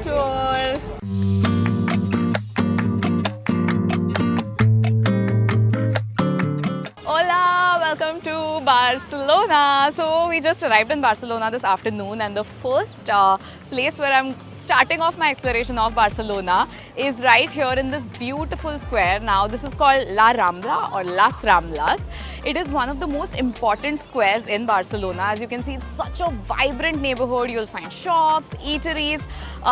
tour. Hola, welcome to Barcelona. So we just arrived in Barcelona this afternoon, and the first place where I'm starting off my exploration of Barcelona is right here in this beautiful square. Now this is called La Rambla or Las Ramblas. It is one of the most important squares in Barcelona. As you can see, it's such a vibrant neighborhood. You'll find shops, eateries.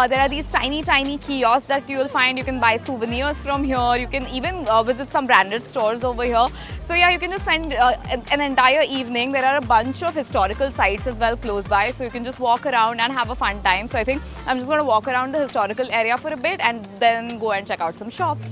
There are these tiny kiosks that you'll find. You can buy souvenirs from here. You can even visit some branded stores over here. So yeah, you can just spend an entire evening. There are a bunch of historical sites as well close by. So you can just walk around and have a fun time. So I think I'm just going to walk around the historical area for a bit and then go and check out some shops.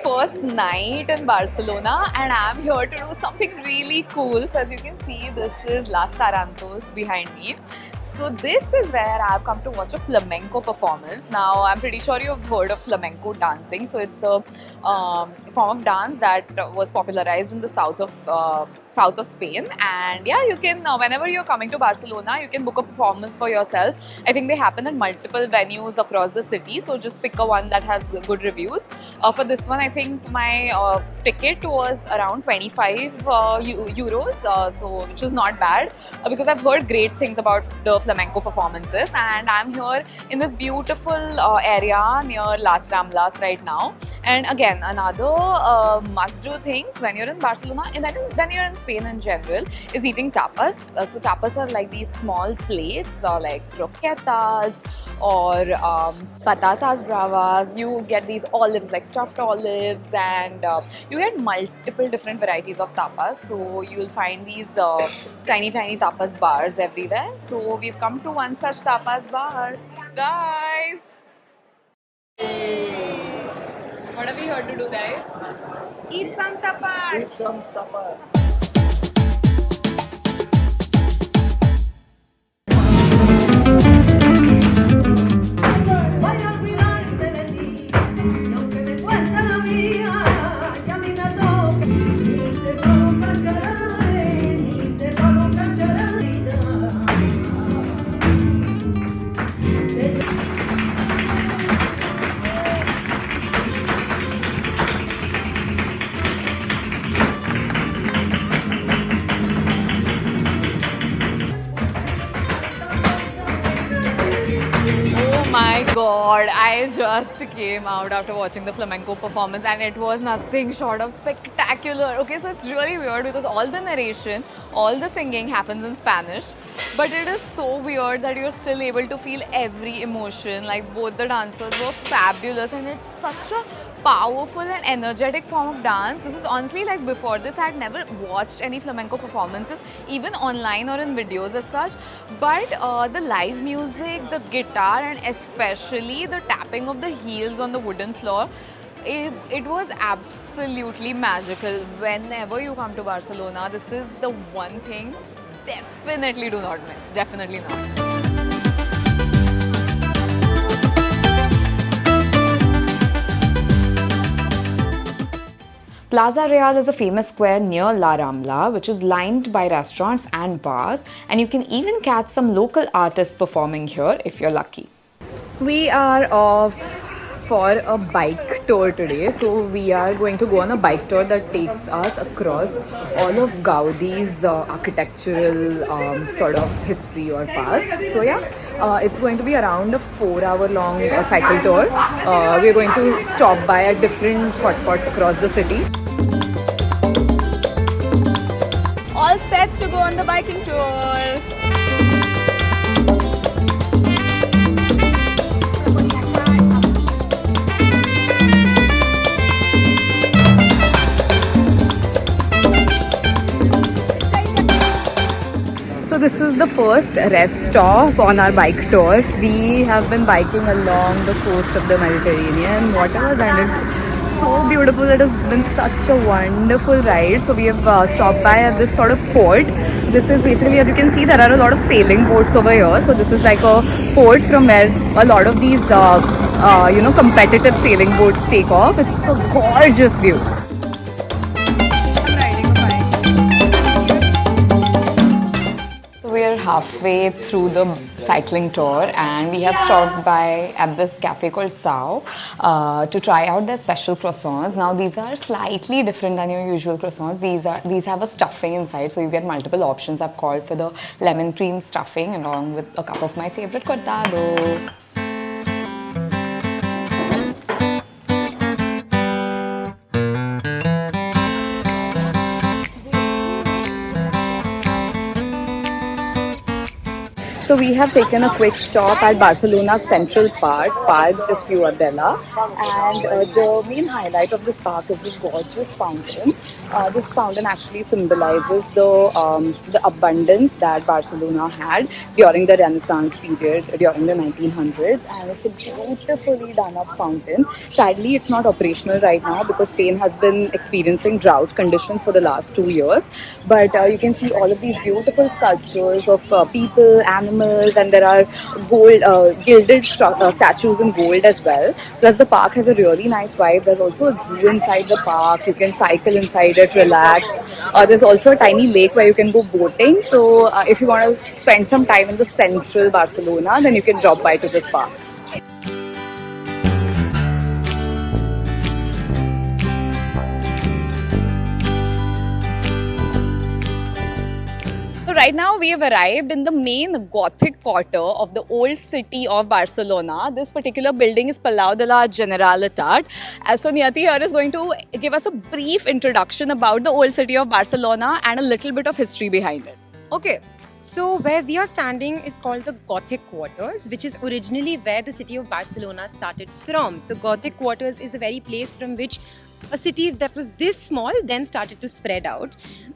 First night in Barcelona, and I'm here to do something really cool. So as you can see, this is Las Tarantos behind me. So this is where I've come to watch a flamenco performance. Now I'm pretty sure you've heard of flamenco dancing. So it's a form of dance that was popularized in the south of Spain. And yeah, you can whenever you're coming to Barcelona, you can book a performance for yourself. I think they happen at multiple venues across the city. So just pick a one that has good reviews. For this one, I think my ticket was around 25 euros, so which is not bad because I've heard great things about the flamenco performances, and I'm here in this beautiful area near Las Ramblas right now. And again, another must-do things when you're in Barcelona and when you're in Spain in general is eating tapas. So tapas are like these small plates like croquetas or patatas bravas. You get these olives, like stuffed olives, and you get multiple different varieties of tapas. So you'll find these tiny tapas bars everywhere. So we've come to one such tapas bar. Guys! What are we here to do, guys? Eat some tapas! Eat some tapas! My God, I just came out after watching the flamenco performance and it was nothing short of spectacular. Okay, so it's really weird because all the narration, all the singing happens in Spanish, but it is so weird that you're still able to feel every emotion. Like both the dancers were fabulous, and it's such a powerful and energetic form of dance. This is honestly, like, before this I had never watched any flamenco performances, even online or in videos as such, but the live music, the guitar, and especially the tapping of the heels on the wooden floor, it was absolutely magical. Whenever you come to Barcelona, this is the one thing definitely do not miss. Definitely not. Plaza Real is a famous square near La Rambla, which is lined by restaurants and bars, and you can even catch some local artists performing here if you're lucky. We are off for a bike tour today. So we are going to go on a bike tour that takes us across all of Gaudi's architectural sort of history or past. So yeah, it's going to be around a 4-hour long cycle tour. We're going to stop by at different hotspots across the city. All set to go on the biking tour. So this is the first rest stop on our bike tour. We have been biking along the coast of the Mediterranean waters, and it's so beautiful. beautiful. It has been such a wonderful ride. So we have stopped by at this sort of port. This is basically, as you can see, there are a lot of sailing boats over here. So this is like a port from where a lot of these, competitive sailing boats take off. It's a gorgeous view. We're halfway through the cycling tour and we have stopped by at this cafe called Sao to try out their special croissants. Now these are slightly different than your usual croissants. These have a stuffing inside, so you get multiple options. I've called for the lemon cream stuffing along with a cup of my favorite cortado. So we have taken a quick stop at Barcelona's Central Park, Parc de Ciutadella, and the main highlight of this park is this gorgeous fountain. This fountain actually symbolizes the abundance that Barcelona had during the Renaissance period, during the 1900s, and it's a beautifully done up fountain. Sadly, it's not operational right now because Spain has been experiencing drought conditions for the last 2 years, but you can see all of these beautiful sculptures of people, animals, and there are gilded statues in gold as well. Plus the park has a really nice vibe. There's also a zoo inside the park. You can cycle inside it, relax. There's also a tiny lake where you can go boating. So if you want to spend some time in the central Barcelona, then you can drop by to this park. So right now we have arrived in the main Gothic quarter of the old city of Barcelona. This particular building is Palau de la Generalitat. So Niyati here is going to give us a brief introduction about the old city of Barcelona and a little bit of history behind it. Okay. So where we are standing is called the Gothic Quarters, which is originally where the city of Barcelona started from. So Gothic Quarters is the very place from which a city that was this small then started to spread out.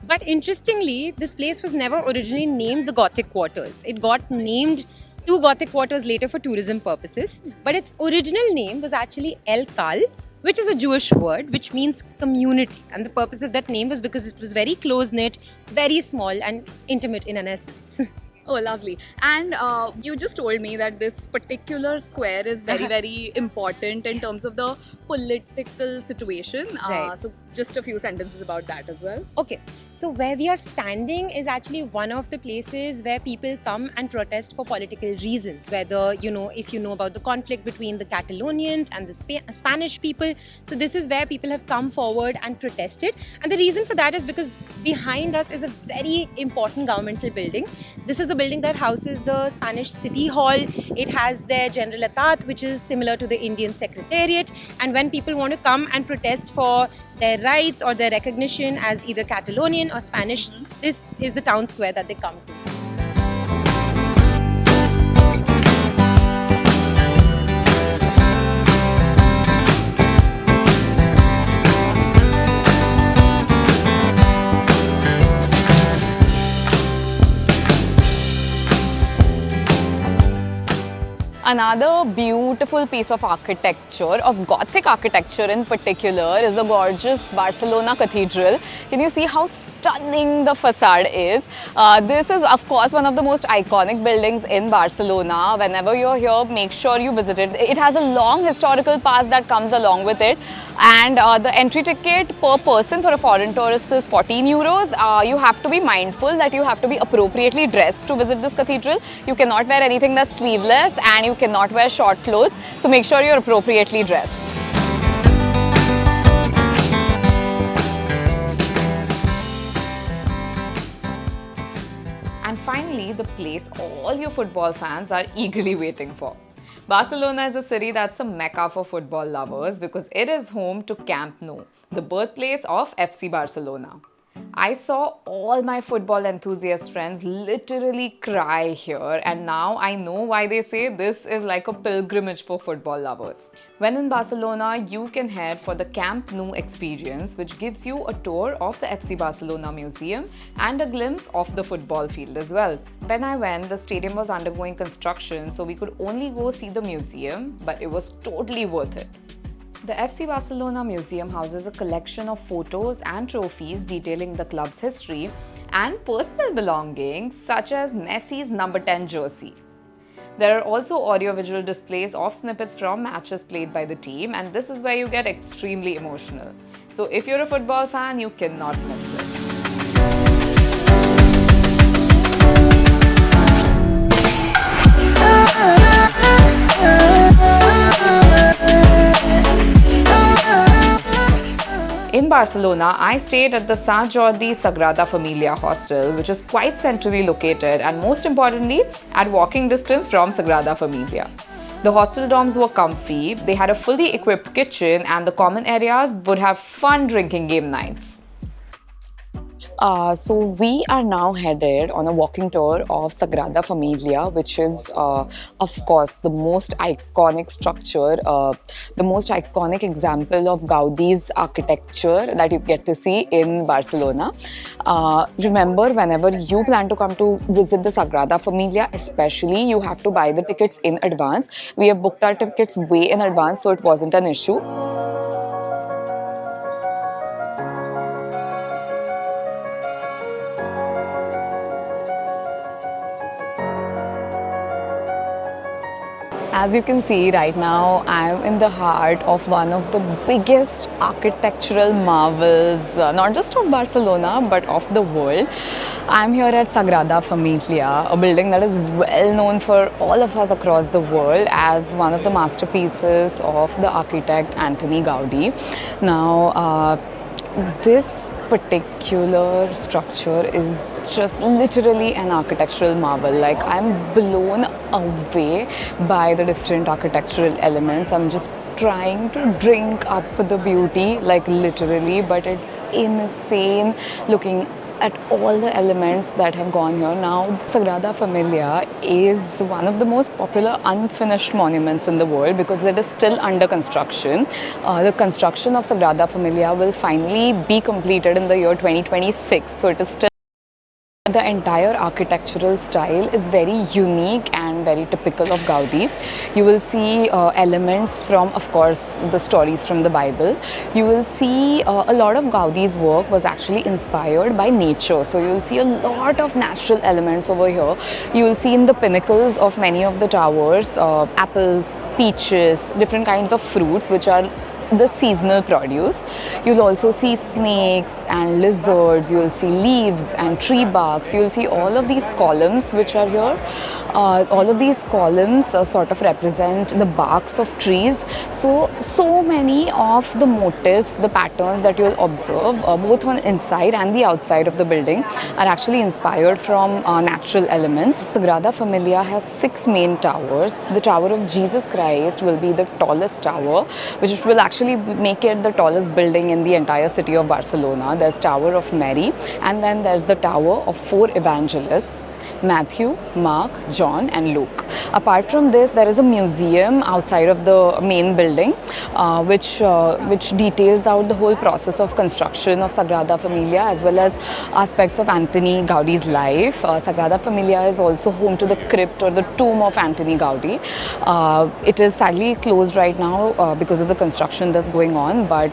But interestingly, this place was never originally named the Gothic Quarters. It got named two Gothic Quarters later for tourism purposes. But its original name was actually El Kal, which is a Jewish word which means community. And the purpose of that name was because it was very close-knit, very small and intimate in an essence. Oh, lovely. And you just told me that this particular square is very, very important in terms of the political situation. Right. So just a few sentences about that as well. Okay, so where we are standing is actually one of the places where people come and protest for political reasons. Whether, if you know about the conflict between the Catalonians and the Spanish people. So this is where people have come forward and protested. And the reason for that is because behind us is a very important governmental building. This is the building that houses the Spanish City Hall. It has their Generalitat, which is similar to the Indian Secretariat. And when people want to come and protest for their rights or their recognition as either Catalonian or Spanish, this is the town square that they come to. Another beautiful piece of architecture, of Gothic architecture in particular, is the gorgeous Barcelona Cathedral. Can you see how stunning the facade is? This is, of course, one of the most iconic buildings in Barcelona. Whenever you're here, make sure you visit it. It has a long historical pass that comes along with it. And the entry ticket per person for a foreign tourist is 14 euros. You have to be mindful that you have to be appropriately dressed to visit this cathedral. You cannot wear anything that's sleeveless and you cannot wear short clothes. So make sure you're appropriately dressed. And finally, the place all your football fans are eagerly waiting for. Barcelona is a city that's a mecca for football lovers because it is home to Camp Nou, the birthplace of FC Barcelona. I saw all my football enthusiast friends literally cry here, and now I know why they say this is like a pilgrimage for football lovers. When in Barcelona, you can head for the Camp Nou experience, which gives you a tour of the FC Barcelona museum and a glimpse of the football field as well. When I went, the stadium was undergoing construction, so we could only go see the museum, but it was totally worth it. The FC Barcelona Museum houses a collection of photos and trophies detailing the club's history and personal belongings, such as Messi's number 10 jersey. There are also audiovisual displays of snippets from matches played by the team, and this is where you get extremely emotional. So if you're a football fan, you cannot miss this. In Barcelona, I stayed at the Sant Jordi Sagrada Família hostel, which is quite centrally located and most importantly, at walking distance from Sagrada Família. The hostel dorms were comfy, they had a fully equipped kitchen, and the common areas would have fun drinking game nights. So we are now headed on a walking tour of Sagrada Família, which is, of course, the most iconic structure, the most iconic example of Gaudi's architecture that you get to see in Barcelona. Remember, whenever you plan to come to visit the Sagrada Família, especially, you have to buy the tickets in advance. We have booked our tickets way in advance, so it wasn't an issue. As you can see right now, I am in the heart of one of the biggest architectural marvels, not just of Barcelona, but of the world. I am here at Sagrada Família, a building that is well known for all of us across the world as one of the masterpieces of the architect Antoni Gaudí. Now, this particular structure is just literally an architectural marvel. Like, I'm blown away by the different architectural elements. I'm just trying to drink up the beauty, like literally, but it's insane looking at all the elements that have gone here. Now, Sagrada Família is one of the most popular unfinished monuments in the world because it is still under construction. The construction of Sagrada Família will finally be completed in the year 2026, so it is still. The entire architectural style is very unique and very typical of Gaudí. You will see elements from, of course, the stories from the Bible. You will see a lot of Gaudí's work was actually inspired by nature. So you will see a lot of natural elements over here. You will see in the pinnacles of many of the towers, apples, peaches, different kinds of fruits which are the seasonal produce. You'll also see snakes and lizards, you'll see leaves and tree barks, you'll see all of these columns which are here. All of these columns sort of represent the barks of trees. So many of the motifs, the patterns that you'll observe, both on inside and the outside of the building, are actually inspired from natural elements. Sagrada Família has 6 main towers. The Tower of Jesus Christ will be the tallest tower, which will actually make it the tallest building in the entire city of Barcelona. There's Tower of Mary, and then there's the Tower of 4 evangelists: Matthew, Mark, John and Luke. Apart from this, there is a museum outside of the main building which details out the whole process of construction of Sagrada Família as well as aspects of Antoni Gaudí's life. Sagrada Família is also home to the crypt or the tomb of Antoni Gaudí. It is sadly closed right now because of the construction that's going on, but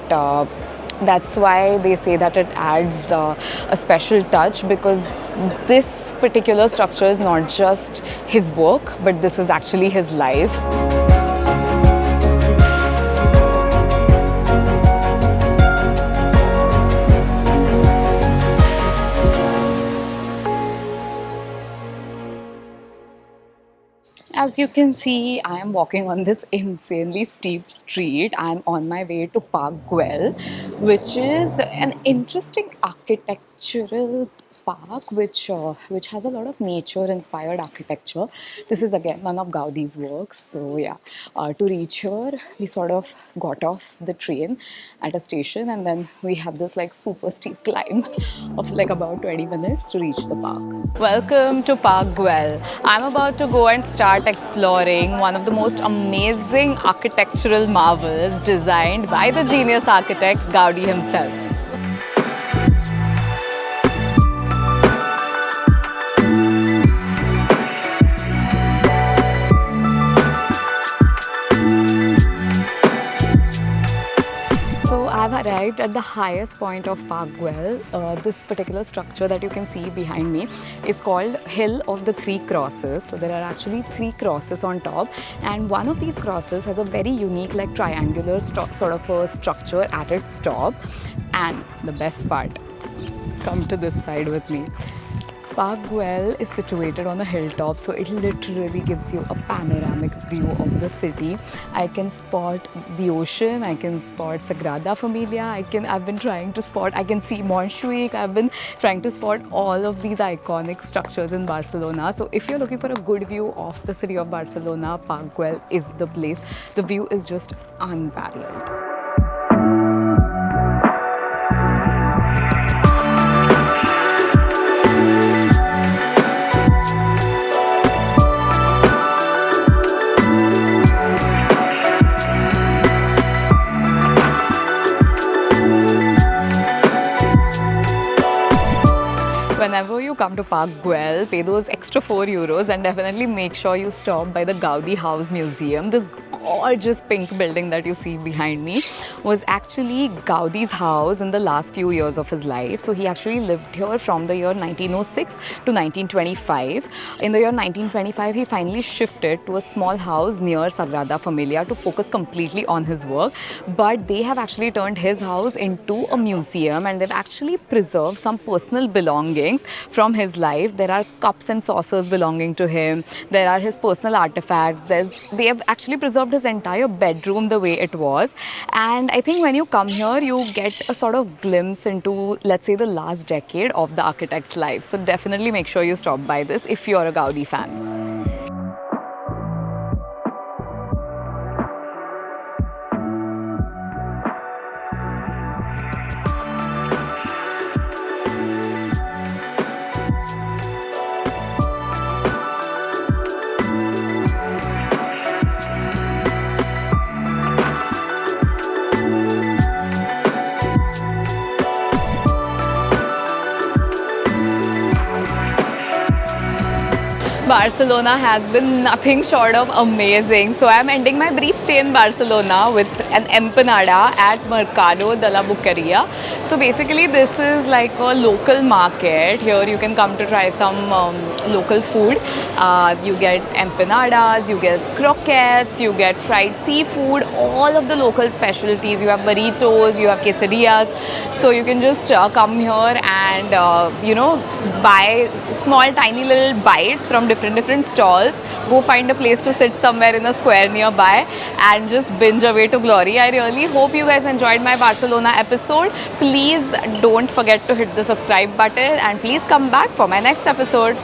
that's why they say that it adds a special touch, because this particular structure is not just his work, but this is actually his life. As you can see, I am walking on this insanely steep street. I am on my way to Park Güell, which is an interesting architectural park which has a lot of nature-inspired architecture. This is again one of Gaudí's works. So yeah, to reach here, we sort of got off the train at a station, and then we have this like super steep climb of like about 20 minutes to reach the park. Welcome to Park Güell. I'm about to go and start exploring one of the most amazing architectural marvels designed by the genius architect Gaudí himself. arrived at the highest point of Park Güell. This particular structure that you can see behind me is called Hill of the Three Crosses. So there are actually 3 crosses on top, and one of these crosses has a very unique, like triangular sort of a structure at its top. And the best part, come to this side with me. Park Güell is situated on a hilltop, so it literally gives you a panoramic view of the city. I can spot the ocean, I can spot Sagrada Família, I can see Montjuic, I've been trying to spot all of these iconic structures in Barcelona. So if you're looking for a good view of the city of Barcelona, Park Güell is the place. The view is just unparalleled. Whenever you come to Park Güell, pay those extra €4 and definitely make sure you stop by the Gaudí House Museum. This gorgeous pink building that you see behind me was actually Gaudí's house in the last few years of his life. So he actually lived here from the year 1906 to 1925. In the year 1925, he finally shifted to a small house near Sagrada Família to focus completely on his work. But they have actually turned his house into a museum, and they've actually preserved some personal belongings from his life. There are cups and saucers belonging to him. There are his personal artifacts. They have actually preserved his entire bedroom the way it was. And I think when you come here, you get a sort of glimpse into, let's say, the last decade of the architect's life. So definitely make sure you stop by this if you're a Gaudí fan. Barcelona has been nothing short of amazing. So I'm ending my brief stay in Barcelona with an empanada at Mercado de la Boqueria. So basically this is like a local market. Here you can come to try some local food. You get empanadas, you get croquettes, you get fried seafood, all of the local specialties. You have burritos, you have quesadillas. So you can just come here and buy small tiny little bites from different stalls. Go find a place to sit somewhere in a square nearby and just binge away to glory. I really hope you guys enjoyed my Barcelona episode. Please don't forget to hit the subscribe button and please come back for my next episode.